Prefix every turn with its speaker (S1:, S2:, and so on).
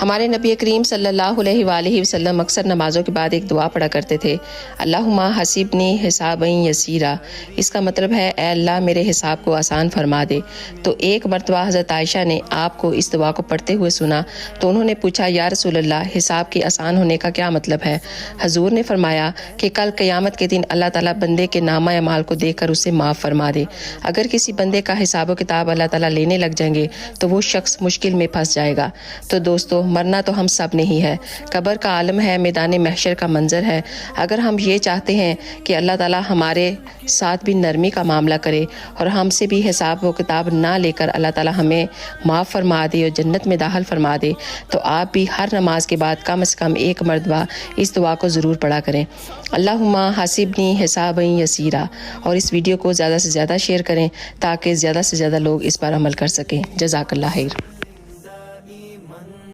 S1: ہمارے نبی کریم صلی اللہ علیہ وآلہ وسلم اکثر نمازوں کے بعد ایک دعا پڑھا کرتے تھے، اللہم حسبنی حسابا یسیرا۔ اس کا مطلب ہے اے اللہ میرے حساب کو آسان فرما دے۔ تو ایک مرتبہ حضرت عائشہ نے آپ کو اس دعا کو پڑھتے ہوئے سنا تو انہوں نے پوچھا، یا رسول اللہ حساب کے آسان ہونے کا کیا مطلب ہے؟ حضور نے فرمایا کہ کل قیامت کے دن اللہ تعالیٰ بندے کے نامہ اعمال کو دیکھ کر اسے معاف فرما دے۔ اگر کسی بندے کا حساب و کتاب اللہ تعالیٰ لینے لگ جائیں گے تو وہ شخص مشکل میں پھنس جائے گا۔ تو دوستو، مرنا تو ہم سب نے ہی ہے، قبر کا عالم ہے، میدان محشر کا منظر ہے۔ اگر ہم یہ چاہتے ہیں کہ اللہ تعالیٰ ہمارے ساتھ بھی نرمی کا معاملہ کرے اور ہم سے بھی حساب و کتاب نہ لے کر اللہ تعالیٰ ہمیں معاف فرما دے اور جنت میں داخل فرما دے، تو آپ بھی ہر نماز کے بعد کم از کم ایک مرتبہ اس دعا کو ضرور پڑھا کریں، اللہم حسبنی حسابا یسیرا۔ اور اس ویڈیو کو زیادہ سے زیادہ شیئر کریں تاکہ زیادہ سے زیادہ لوگ اس پر عمل کر سکیں۔ جزاک اللہ خیر۔